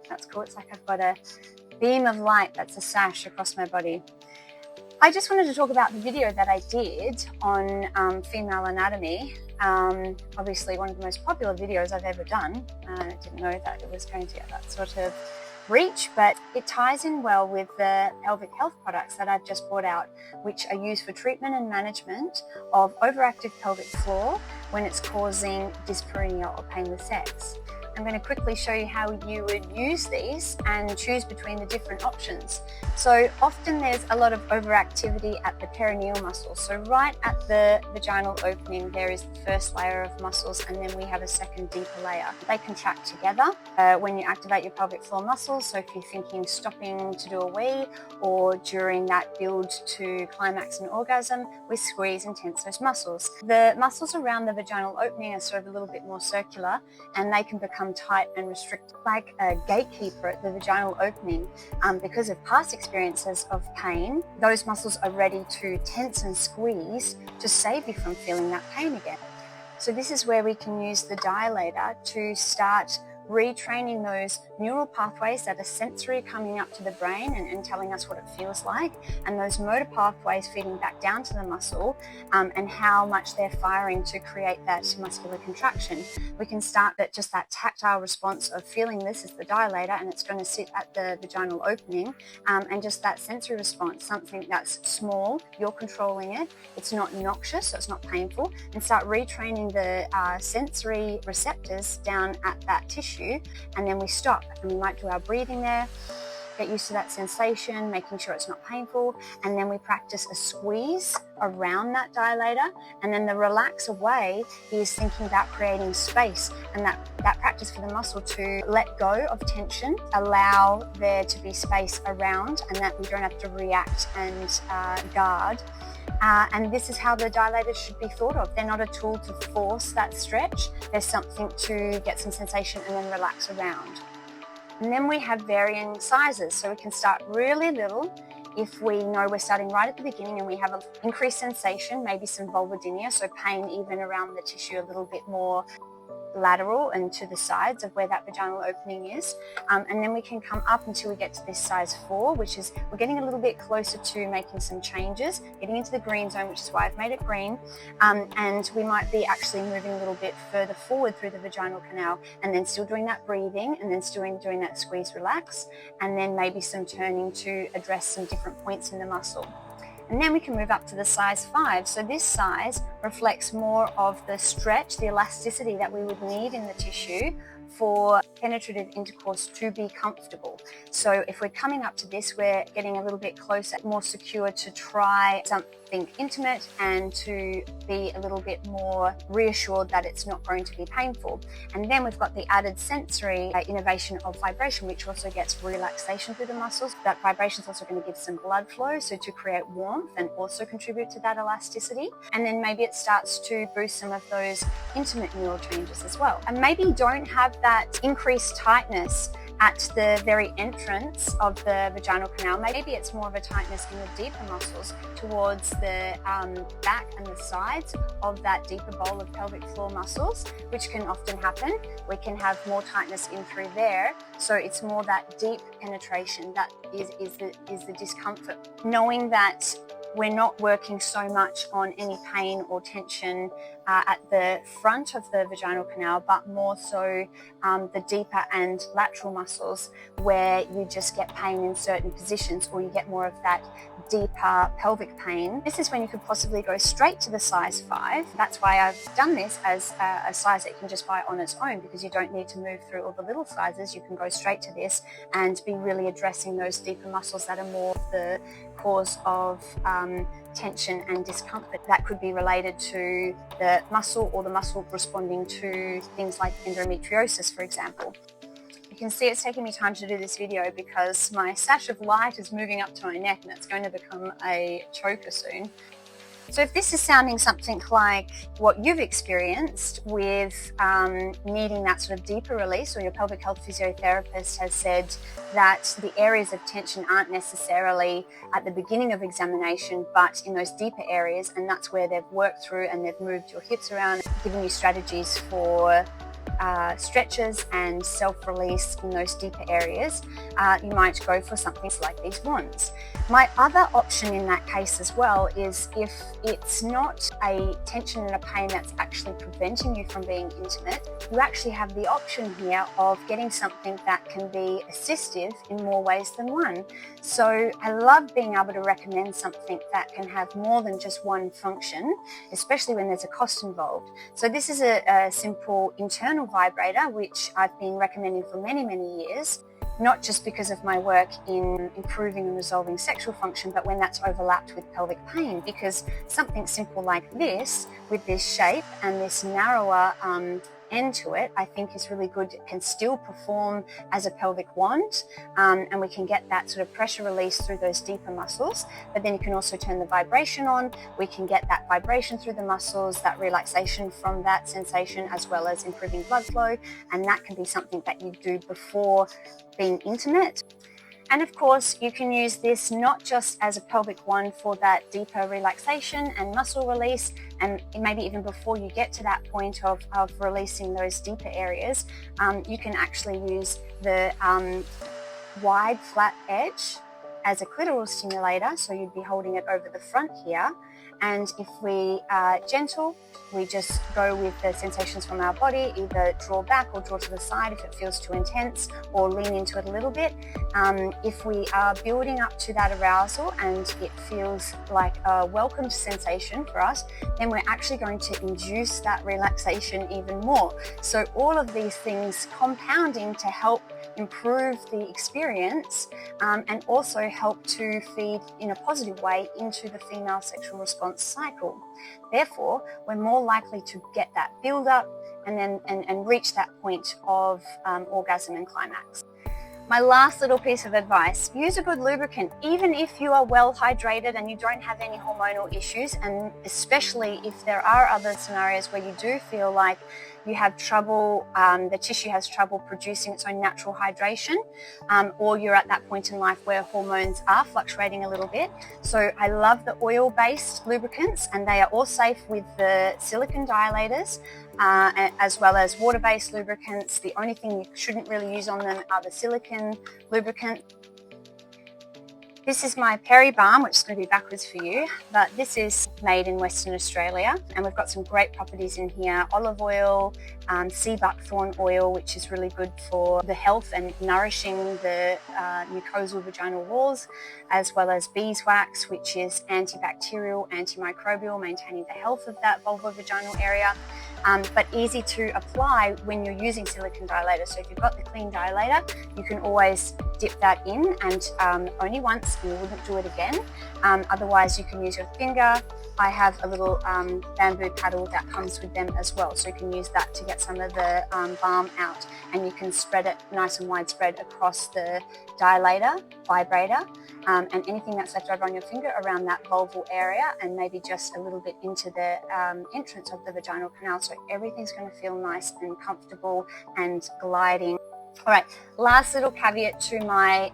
That's cool. It's like I've got a beam of light that's a sash across my body. I just wanted to talk about the video that I did on female anatomy. Obviously one of the most popular videos I've ever done. I didn't know that it was going to get that sort of reach, but it ties in well with the pelvic health products that I've just brought out, which are used for treatment and management of overactive pelvic floor when it's causing dyspareunia or pain with sex. I'm going to quickly show you how you would use these and choose between the different options. So often there's a lot of overactivity at the perineal muscles. So right at the vaginal opening, there is the first layer of muscles, and then we have a second deeper layer. They contract together when you activate your pelvic floor muscles. So if you're thinking stopping to do a wee, or during that build to climax and orgasm, we squeeze and tense those muscles. The muscles around the vaginal opening are sort of a little bit more circular, and they can become tight and restricted, like a gatekeeper at the vaginal opening. Because of past experiences of pain, those muscles are ready to tense and squeeze to save you from feeling that pain again. So this is where we can use the dilator to start retraining those neural pathways that are sensory coming up to the brain and telling us what it feels like, and those motor pathways feeding back down to the muscle and how much they're firing to create that muscular contraction. We can start at just that tactile response of feeling this is the dilator and it's going to sit at the vaginal opening, and just that sensory response, something that's small, you're controlling it, it's not noxious, so it's not painful, and start retraining the sensory receptors down at that tissue. And then we stop and we might do our breathing there, get used to that sensation, making sure it's not painful, and then we practice a squeeze around that dilator, and then the relax away is thinking about creating space, and that practice for the muscle to let go of tension, allow there to be space around, and that we don't have to react and guard. And this is how the dilators should be thought of. They're not a tool to force that stretch. There's something to get some sensation and then relax around. And then we have varying sizes. So we can start really little if we know we're starting right at the beginning and we have an increased sensation, maybe some vulvodynia, so pain even around the tissue a little bit more lateral and to the sides of where that vaginal opening is, and then we can come up until we get to this size 4, which is we're getting a little bit closer to making some changes, getting into the green zone, which is why I've made it green, and we might be actually moving a little bit further forward through the vaginal canal, and then still doing that breathing, and then still doing that squeeze relax, and then maybe some turning to address some different points in the muscle. And then we can move up to the size 5. So this size reflects more of the stretch, the elasticity that we would need in the tissue for penetrative intercourse to be comfortable. So if we're coming up to this, we're getting a little bit closer, more secure to try something intimate and to be a little bit more reassured that it's not going to be painful. And then we've got the added sensory innovation of vibration, which also gets relaxation through the muscles. That vibration is also going to give some blood flow, so to create warmth and also contribute to that elasticity. And then maybe it starts to boost some of those intimate neural changes as well. And maybe you don't have that increased tightness at the very entrance of the vaginal canal. Maybe it's more of a tightness in the deeper muscles towards the back and the sides of that deeper bowl of pelvic floor muscles, which can often happen. We can have more tightness in through there. So it's more that deep penetration that is the discomfort. Knowing that we're not working so much on any pain or tension at the front of the vaginal canal, but more so the deeper and lateral muscles where you just get pain in certain positions, or you get more of that deeper pelvic pain. This is when you could possibly go straight to the size 5. That's why I've done this as a size that you can just buy on its own, because you don't need to move through all the little sizes. You can go straight to this and be really addressing those deeper muscles that are more the cause of tension and discomfort that could be related to the muscle, or the muscle responding to things like endometriosis, for example. You can see it's taking me time to do this video because my sash of light is moving up to my neck and it's going to become a choker soon. So if this is sounding something like what you've experienced with needing that sort of deeper release, or your pelvic health physiotherapist has said that the areas of tension aren't necessarily at the beginning of examination, but in those deeper areas, and that's where they've worked through and they've moved your hips around, giving you strategies for stretches and self-release in those deeper areas, you might go for something like these wands. My other option in that case as well is if it's not a tension and a pain that's actually preventing you from being intimate, you actually have the option here of getting something that can be assistive in more ways than one. So I love being able to recommend something that can have more than just one function, especially when there's a cost involved. So this is a simple internal vibrator, which I've been recommending for many, many years, not just because of my work in improving and resolving sexual function, but when that's overlapped with pelvic pain, because something simple like this, with this shape and this narrower end to it, I think is really good. It can still perform as a pelvic wand, and we can get that sort of pressure release through those deeper muscles, but then you can also turn the vibration on. We can get that vibration through the muscles, that relaxation from that sensation, as well as improving blood flow, and that can be something that you do before being intimate. And of course, you can use this not just as a pelvic wand for that deeper relaxation and muscle release, and maybe even before you get to that point of releasing those deeper areas, you can actually use the wide flat edge as a clitoral stimulator. So you'd be holding it over the front here. And if we are gentle, we just go with the sensations from our body, either draw back or draw to the side if it feels too intense, or lean into it a little bit. If we are building up to that arousal and it feels like a welcomed sensation for us, then we're actually going to induce that relaxation even more. So all of these things compounding to help improve the experience, and also help to feed in a positive way into the female sexual response cycle. Therefore, we're more likely to get that build up and reach that point of orgasm and climax. My last little piece of advice, use a good lubricant, even if you are well hydrated and you don't have any hormonal issues, and especially if there are other scenarios where you do feel like you have trouble, the tissue has trouble producing its own natural hydration, or you're at that point in life where hormones are fluctuating a little bit. So I love the oil-based lubricants, and they are all safe with the silicone dilators, as well as water-based lubricants. The only thing you shouldn't really use on them are the silicone lubricants. This is my Peri balm, which is going to be backwards for you, but this is made in Western Australia, and we've got some great properties in here. Olive oil, sea buckthorn oil, which is really good for the health and nourishing the mucosal vaginal walls, as well as beeswax, which is antibacterial, antimicrobial, maintaining the health of that vulvovaginal area. But easy to apply when you're using silicone dilator. So if you've got the clean dilator, you can always dip that in, and only once, you wouldn't do it again. Otherwise, you can use your finger. I have a little bamboo paddle that comes with them as well, so you can use that to get some of the balm out, and you can spread it nice and widespread across the dilator, vibrator, and anything that's left over on your finger around that vulval area, and maybe just a little bit into the entrance of the vaginal canal, so everything's going to feel nice and comfortable and gliding. All right, last little caveat to my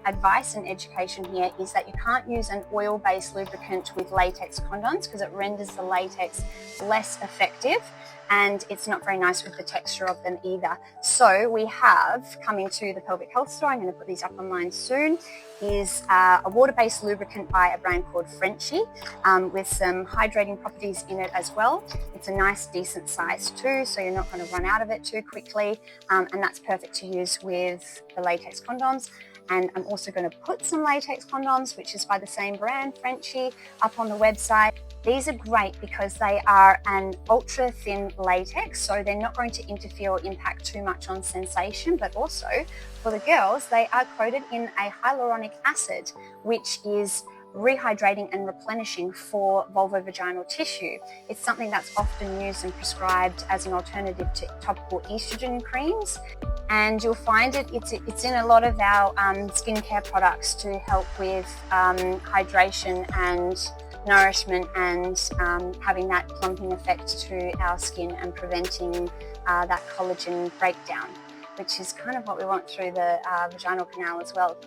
advice and education here is that you can't use an oil-based lubricant with latex condoms, because it renders the latex less effective, and it's not very nice with the texture of them either. So we have, coming to the pelvic health store, I'm going to put these up online soon, is a water-based lubricant by a brand called Frenchie, with some hydrating properties in it as well. It's a nice decent size too, so you're not going to run out of it too quickly, and that's perfect to use with the latex condoms. And I'm also going to put some latex condoms, which is by the same brand, Frenchie, up on the website. These are great because they are an ultra thin latex, so they're not going to interfere or impact too much on sensation, but also for the girls, they are coated in a hyaluronic acid, which is rehydrating and replenishing for vulvovaginal tissue. It's something that's often used and prescribed as an alternative to topical estrogen creams, and you'll find it's in a lot of our skincare products to help with hydration and nourishment, and having that plumping effect to our skin and preventing that collagen breakdown, which is kind of what we want through the vaginal canal as well.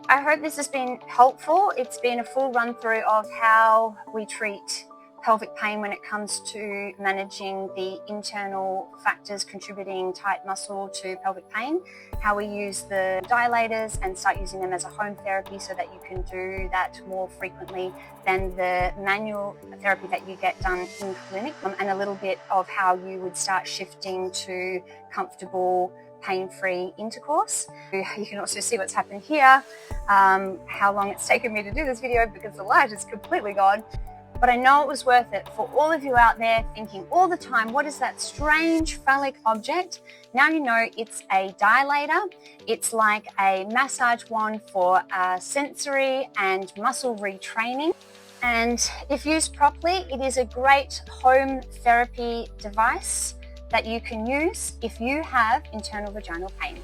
I hope this has been helpful. It's been a full run through of how we treat pelvic pain when it comes to managing the internal factors contributing tight muscle to pelvic pain, how we use the dilators and start using them as a home therapy so that you can do that more frequently than the manual therapy that you get done in clinic, and a little bit of how you would start shifting to comfortable, pain-free intercourse. You can also see what's happened here, how long it's taken me to do this video because the light is completely gone. But I know it was worth it for all of you out there thinking all the time, what is that strange phallic object? Now you know it's a dilator. It's like a massage wand for sensory and muscle retraining. And if used properly, it is a great home therapy device that you can use if you have internal vaginal pain.